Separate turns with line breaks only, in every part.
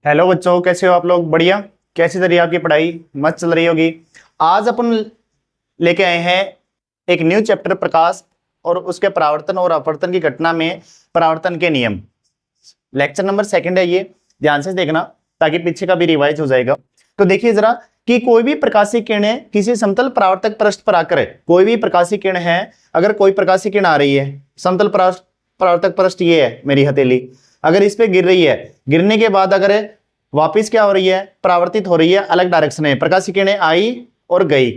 Hello बच्चों, कैसे हो आप लोग? बढ़िया। कैसी चल रही है आपकी पढ़ाई? मस्त चल रही होगी। आज अपन लेके आए हैं एक न्यू चैप्टर प्रकाश और उसके परावर्तन और अपवर्तन की घटना में परावर्तन के नियम। लेक्चर नंबर 2 है ये, ध्यान से देखना ताकि पीछे का भी रिवाइज हो जाएगा। तो देखिए जरा कि कोई भी प्रकाशीय किरणें किसी समतल परावर्तक पृष्ठ पर आकर, कोई भी प्रकाशीय किरण है, अगर कोई प्रकाशीय किरण आ रही है, समतल परावर्तक पृष्ठ ये है मेरी हथेली, अगर इस पे गिर रही है, गिरने के बाद अगर वापिस क्या हो रही है, परावर्तित हो रही है, अलग डायरेक्शन में प्रकाशीय किरणें आई और गई,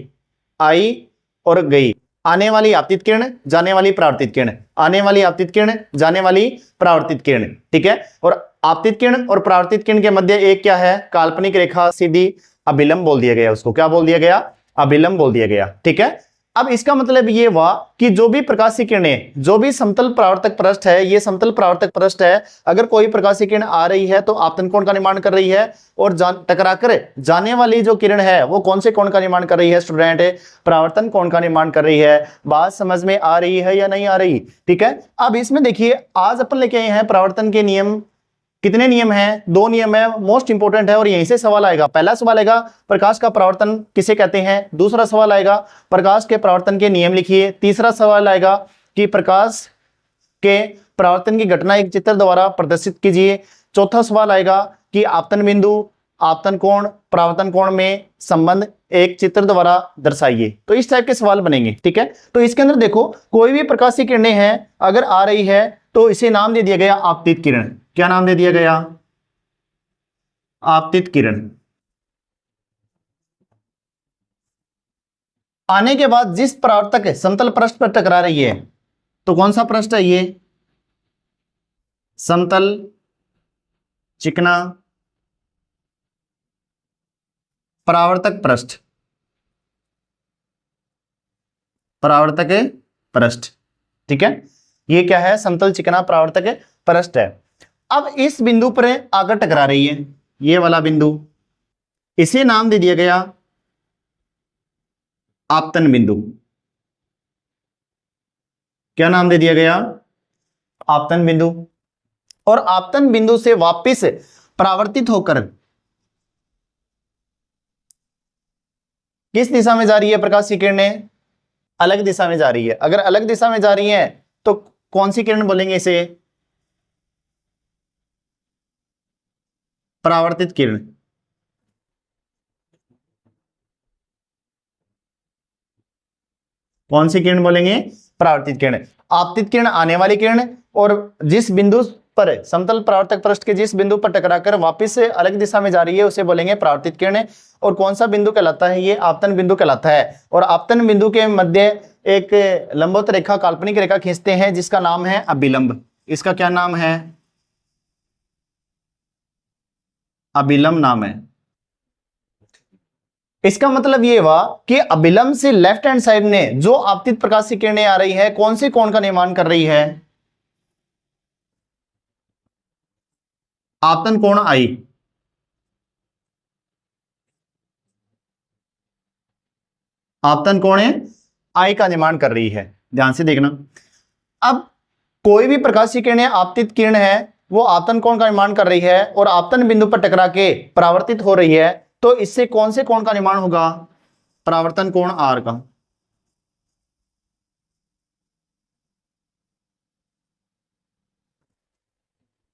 आई और गई, आने वाली आपतित किरण, जाने वाली परावर्तित किरण, आने वाली आपतित किरण, जाने वाली परावर्तित किरण। ठीक है। और आपतित किरण और परावर्तित किरण के मध्य एक क्या है, काल्पनिक रेखा सीधी, अभिलंब बोल दिया गया उसको। क्या बोल दिया गया? अभिलंब बोल दिया गया। ठीक है। अब इसका मतलब ये हुआ कि जो भी प्रकाशीय किरणें, जो भी समतल परावर्तक पृष्ठ है, ये समतल परावर्तक पृष्ठ है, अगर कोई प्रकाशीय किरण आ रही है तो आपतन कोण का निर्माण कर रही है, और टकराकर जाने वाली जो किरण है वो कौन से कोण का निर्माण कर रही है स्टूडेंट? परावर्तन कोण का निर्माण कर रही है। बात समझ में आ रही है या नहीं आ रही? ठीक है। अब इसमें देखिए आज अपन लेके आए हैं परावर्तन के नियम। कितने नियम हैं? 2 नियम है, मोस्ट इंपोर्टेंट है, और यहीं से सवाल आएगा। पहला सवाल आएगा प्रकाश का परावर्तन किसे कहते हैं, दूसरा सवाल आएगा प्रकाश के परावर्तन के नियम लिखिए, तीसरा सवाल आएगा कि प्रकाश के परावर्तन की घटना एक चित्र द्वारा प्रदर्शित कीजिए, चौथा सवाल आएगा कि आपतन बिंदु, आपतन कोण, परावर्तन कोण में संबंध एक चित्र द्वारा दर्शाइए। तो इस टाइप के सवाल बनेंगे। ठीक है। तो इसके अंदर देखो कोई भी प्रकाशीय किरणें हैं अगर आ रही है तो इसे नाम दे दिया गया आपतित किरण। क्या नाम दे दिया गया? आपतित किरण। आने के बाद जिस परावर्तक समतल पृष्ठ पर टकरा रही है, तो कौन सा पृष्ठ है ये? समतल चिकना परावर्तक पृष्ठ, परावर्तक पृष्ठ। ठीक है। ये क्या है? समतल चिकना परावर्तक पृष्ठ है। अब इस बिंदु पर आकर टकरा रही है, ये वाला बिंदु, इसे नाम दे दिया गया आपतन बिंदु। क्या नाम दे दिया गया? आपतन बिंदु। और आपतन बिंदु से वापस परावर्तित होकर किस दिशा में जा रही है प्रकाशीय किरणें? अलग दिशा में जा रही है। अगर अलग दिशा में जा रही है तो कौन सी किरण बोलेंगे इसे? परावर्तित किरण। कौन सी किरण बोलेंगे? परावर्तित किरण। आपतित किरण आने वाली किरण, और जिस बिंदु पर समतल परावर्तक पृष्ठ के जिस बिंदु पर टकराकर वापस से अलग दिशा में जा रही है उसे बोलेंगे परावर्तित किरण। और कौन सा बिंदु कहलाता है? ये आपतन बिंदु कहलाता है। और आपतन बिंदु के मध्य एक लंबवत रेखा, काल्पनिक रेखा खींचते हैं जिसका नाम है अभिलंब। इसका क्या नाम है? अभिलंब नाम है। इसका मतलब ये हुआ कि अभिलंब से लेफ्ट हैंड साइड में जो आपतित प्रकाशीय किरणें आ रही है कौन से कोण का निर्माण कर रही है? आपतन कोण आई। आपतन कोण आई का निर्माण कर रही है। ध्यान से देखना। अब कोई भी प्रकाशीय किरणें, आपतित किरण है, वो आपतन कोण का निर्माण कर रही है और आपतन बिंदु पर टकरा के परावर्तित हो रही है, तो इससे कौन से कोण का निर्माण होगा? परावर्तन कोण आर का।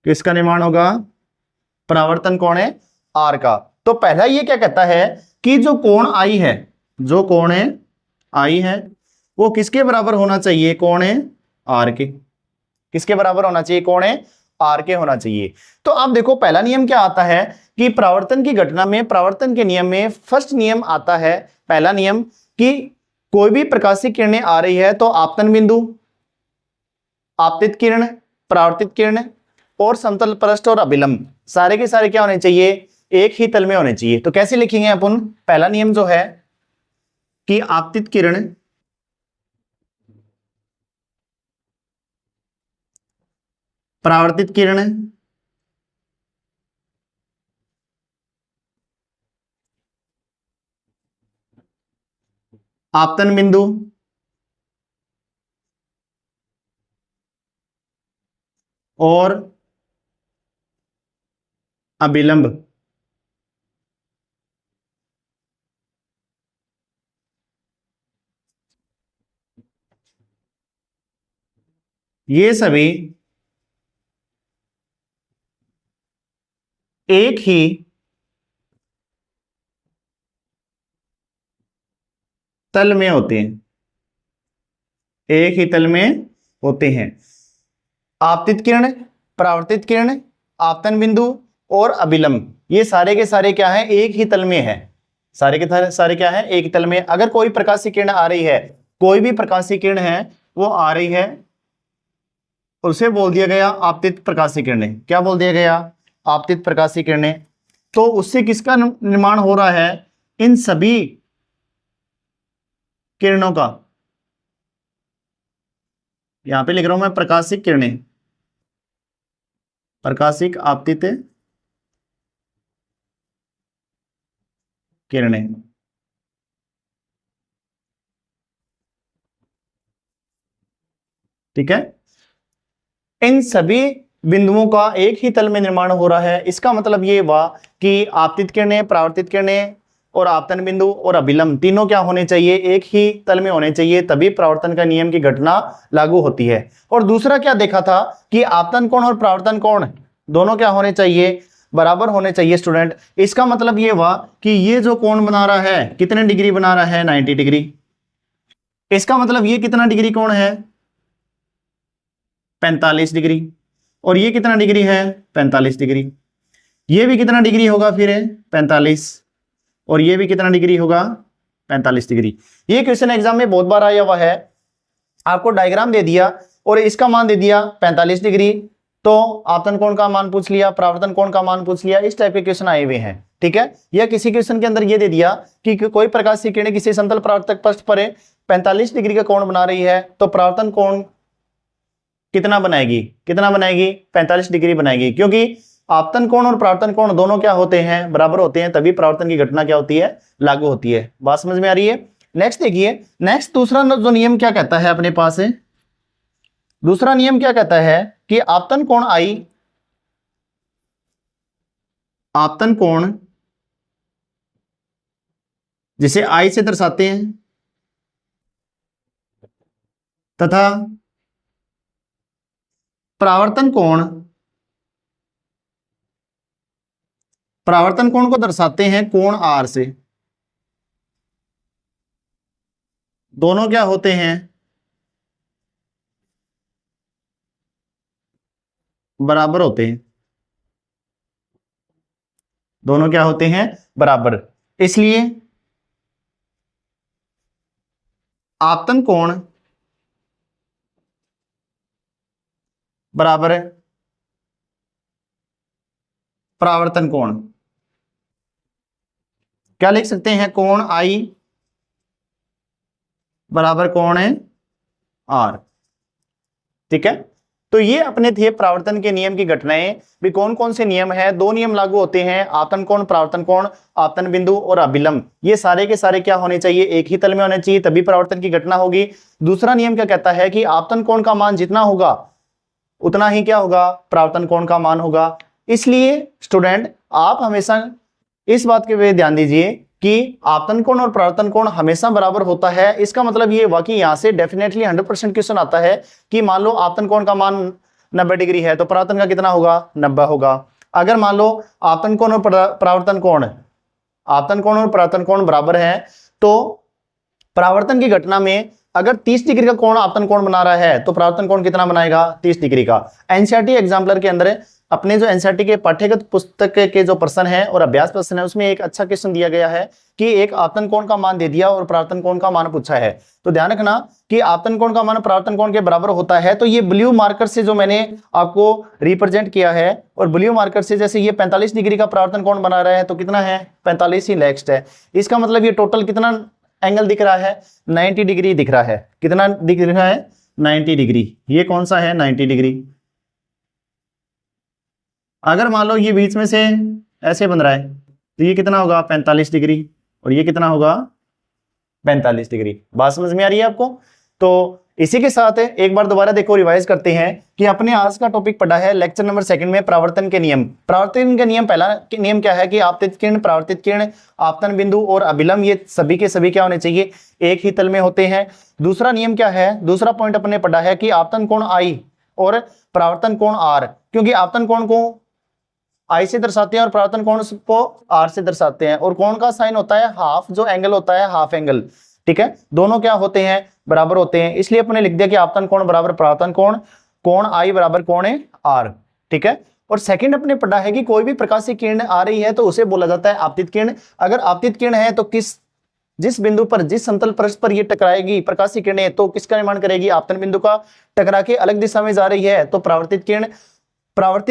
किसका निर्माण होगा? परावर्तन कोण है आर का। तो पहला ये क्या कहता है कि जो कोण आई है, जो कोण आई है वो किसके बराबर होना चाहिए? कोण आर के। किसके बराबर होना चाहिए? कोण आर के होना चाहिए। तो आप देखो पहला नियम क्या आता है कि परावर्तन की घटना में, परावर्तन के नियम में फर्स्ट नियम आता है, पहला नियम, कि कोई भी प्रकाशीय किरणें आ रही है तो आपतन बिंदु, आपतित किरण, परावर्तित किरण और समतल पृष्ठ और अभिलंब सारे के सारे क्या होने चाहिए? एक ही तल में होने चाहिए। तो कैसे लिखेंगे अपन? पहला नियम जो है कि आपतित किरण, परावर्तित किरण, आपतन बिंदु और अभिलंब। ये सभी एक ही तल में होते हैं, एक ही तल में होते हैं। आपतित किरण, परावर्तित किरण, आपतन बिंदु और अभिलंब, ये सारे के सारे क्या है, एक ही तल में है। सारे के सारे क्या है, एक तल में। अगर कोई प्रकाशीय किरण आ रही है, कोई भी प्रकाशीय किरण है वो आ रही है, उसे बोल दिया गया आपतित प्रकाशीय किरणें। क्या बोल दिया गया, आपतित प्रकाशीय किरणें। तो उससे किसका निर्माण हो रहा है, इन सभी किरणों का। यहां पे लिख रहा हूं मैं प्रकाशिक किरणें, प्रकाशिक आपतित किरणें। ठीक है, इन सभी बिंदुओं का एक ही तल में निर्माण हो रहा है। इसका मतलब ये हुआ कि आपतित किरणें, परावर्तित किरणें और आपतन बिंदु और अभिलंब तीनों क्या होने चाहिए, एक ही तल में होने चाहिए, तभी परावर्तन का नियम की घटना लागू होती है। और दूसरा क्या देखा था कि आपतन कोण और परावर्तन कोण दोनों क्या होने चाहिए, बराबर होने चाहिए स्टूडेंट। इसका मतलब ये हुआ कि ये जो कोण बना रहा है कितने डिग्री बना रहा है, 90 डिग्री। इसका मतलब ये कितना डिग्री कोण है, 45 डिग्री। और ये कितना डिग्री है, 45 डिग्री। ये भी कितना डिग्री होगा फिर, 45। और ये भी कितना डिग्री होगा, 45 डिग्री। ये क्वेश्चन एग्जाम में बहुत बार आया हुआ है। आपको डायग्राम दे दिया और इसका मान दे दिया 45 डिग्री, तो आपतन कोण का मान पूछ लिया, परावर्तन कोण का मान पूछ लिया। इस टाइप के क्वेश्चन आए हुए हैं। ठीक है, या किसी क्वेश्चन के अंदर ये दे दिया कि कोई प्रकाशीय किरण किसी समतल परावर्तक पृष्ठ पर 45 डिग्री का कोण बना रही है, तो परावर्तन कोण कितना बनाएगी, कितना बनाएगी, 45 डिग्री बनाएगी। क्योंकि आपतन कोण और परावर्तन कोण दोनों क्या होते हैं, बराबर होते हैं, तभी परावर्तन की घटना क्या होती है, लागू होती है। बात समझ में आ रही है। नेक्स्ट देखिए, नेक्स्ट दूसरा जो नियम क्या कहता है अपने पास है, दूसरा नियम क्या कहता है कि आपतन कोण आई, आपतन कोण जिसे आई से दर्शाते हैं, तथा परावर्तन कोण, परावर्तन कोण को दर्शाते हैं कोण आर से। दोनों क्या होते हैं, बराबर होते हैं। दोनों क्या होते हैं, बराबर। इसलिए आपतन कोण बराबर है परावर्तन कोण। क्या लिख सकते हैं, कोण आई बराबर कोण है आर। ठीक है, तो ये अपने थे परावर्तन के नियम की घटनाएं। भी कौन कौन से नियम है, दो नियम लागू होते हैं, आपतन कोण, परावर्तन कोण, आपतन बिंदु और अभिलंब। ये सारे के सारे क्या होने चाहिए, एक ही तल में होने चाहिए, तभी परावर्तन की घटना होगी। दूसरा नियम क्या कहता है कि आपतन कोण का मान जितना होगा उतना ही क्या होगा, परावर्तन कोण का मान होगा। इसलिए स्टूडेंट आप हमेशा इस बात के पे ध्यान दीजिए कि आपतन कोण और परावर्तन कोण हमेशा बराबर होता है। इसका मतलब ये हुआ कि यहां से डेफिनेटली 100% क्वेश्चन आता है कि मान लो आपतन कोण का मान 90 डिग्री है, तो परावर्तन का कितना होगा, 90 होगा। अगर मान लो आपतन कोण और परावर्तन कोण, आपतन कोण और परावर्तन कोण बराबर है, तो परावर्तन की घटना में अगर 30 डिग्री का कोण आपतन कोण बना रहा है, तो परावर्तन कोण कितना बनाएगा, 30 डिग्री का। एनसीईआरटी एग्जाम्पलर के अंदर अपने जो एनसीईआरटी के पाठ्यगत पुस्तक के जो प्रश्न है और अभ्यास प्रश्न है, उसमें एक अच्छा क्वेश्चन दिया गया है कि एक आपतन कोण का मान दे दिया और परावर्तन कोण का मान पूछा है। तो ध्यान रखना कि आपतन कोण का मान परावर्तन कोण के बराबर होता है। तो ये ब्लू मार्कर से जो मैंने आपको रिप्रेजेंट किया है, और ब्लू मार्कर से जैसे ये 45 डिग्री का परावर्तन कोण बना रहा है, तो कितना है, 45 ही नेक्स्ट है। इसका मतलब ये टोटल कितना एंगल दिख रहा है, 90 डिग्री दिख रहा है। कितना दिख रहा है, 90 डिग्री। ये कौन सा है, 90 डिग्री। अगर मान लो ये बीच में से ऐसे बन रहा है, तो ये कितना होगा, 45 डिग्री, और ये कितना होगा, 45 डिग्री। बात समझ में आ रही है आपको। तो इसी के साथ एक बार दोबारा देखो, रिवाइज करते हैं कि अपने आज का टॉपिक पढ़ा है लेक्चर नंबर 2 में परावर्तन के नियम। परावर्तन के नियम, पहला नियम क्या है कि आपतित किरण, परावर्तित किरण, आपतन बिंदु और अभिलंब ये सभी के सभी क्या होने चाहिए, एक ही तल में होते हैं। दूसरा नियम क्या है, दूसरा पॉइंट अपने पढ़ा है कि आपतन कोण I और परावर्तन कोण R, क्योंकि आपतन कोण को I से दर्शाते हैं और परावर्तन कोण को R से दर्शाते हैं, और कोण का साइन होता है हाफ, जो एंगल होता है हाफ एंगल, ठीक है, दोनों क्या होते हैं, बराबर होते हैं। इसलिए अपने लिख दिया कि आपतन कोण बराबर परावर्तन कोण, कोण I बराबर कोण R, ठीक है। और सेकंड अपने पढ़ा है कि कोई भी प्रकाशीय किरण आ रही है तो उसे बोला जाता है आपतित किरण। अगर आपतित किरण है तो जिस बिंदु पर, जिस समतल पृष्ठ पर ये टकराएगी प्रकाशीय किरणें, तो किसका निर्माण करेगी, आपतन बिंदु का। टकरा के अलग दिशा में जा रही है तो परावर्तित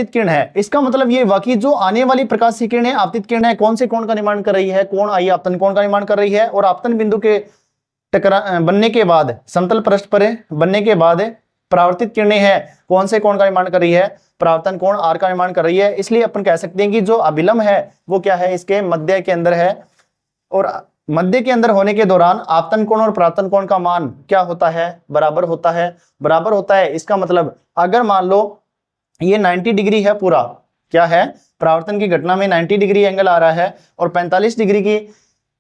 किरण है। इसका मतलब ये हुआ कि जो आने वाली प्रकाशीय किरणें आपतित किरण है, कौन से कोण का निर्माण कर रही है, कोण I आपतन कोण का निर्माण कर रही है, और आपतन बिंदु के बनने के बाद, समतल पृष्ठ पर बनने के बाद परावर्तित किरणें हैं, कौन से कोण का निर्माण कर रही है, परावर्तन कोण R का निर्माण कर रही है। इसलिए अपन कह सकते हैं कि जो अभिलंब है वो क्या है, इसके मध्य के अंदर है, और मध्य के अंदर होने के दौरान आपतन कोण और परावर्तन कोण का मान क्या होता है, बराबर होता है, बराबर होता है। इसका मतलब अगर मान लो ये 90 डिग्री है पूरा, क्या है, परावर्तन की घटना में 90 डिग्री एंगल आ रहा है, और 45 डिग्री की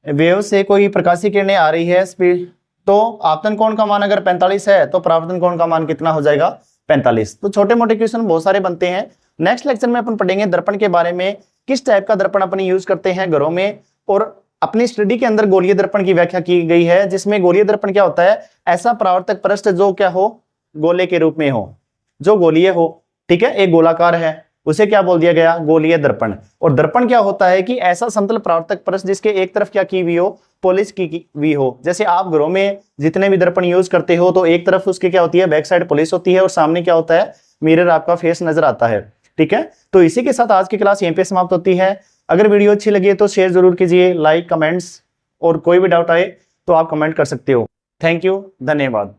वेव से कोई प्रकाशीय किरणें आ रही है स्पीड, तो आपतन कोण का मान अगर 45 है तो परावर्तन कोण का मान कितना हो जाएगा, 45। तो छोटे मोटे क्वेश्चन बहुत सारे बनते हैं। नेक्स्ट लेक्चर में अपन पढ़ेंगे दर्पण के बारे में, किस टाइप का दर्पण अपन यूज करते हैं घरों में, और अपनी स्टडी के अंदर गोलीय दर्पण की व्याख्या की गई है, जिसमें गोलीय दर्पण क्या होता है, ऐसा परावर्तक पृष्ठ जो क्या हो, गोले के रूप में हो, जो गोलीय हो, ठीक है, एक गोलाकार है, उसे क्या बोल दिया गया, गोलीय दर्पण। और दर्पण क्या होता है कि ऐसा समतल परावर्तक पृष्ठ जिसके एक तरफ क्या की हुई हो, पॉलिश की हुई हो। जैसे आप घरों में जितने भी दर्पण यूज करते हो तो एक तरफ उसके क्या होती है, बैक साइड पॉलिश होती है, और सामने क्या होता है, मिरर, आपका फेस नजर आता है, ठीक है। तो इसी के साथ आज की क्लास यहीं पे समाप्त होती है। अगर वीडियो अच्छी लगी तो शेयर जरूर कीजिए, लाइक, कमेंट्स, और कोई भी डाउट आए तो आप कमेंट कर सकते हो। थैंक यू, धन्यवाद।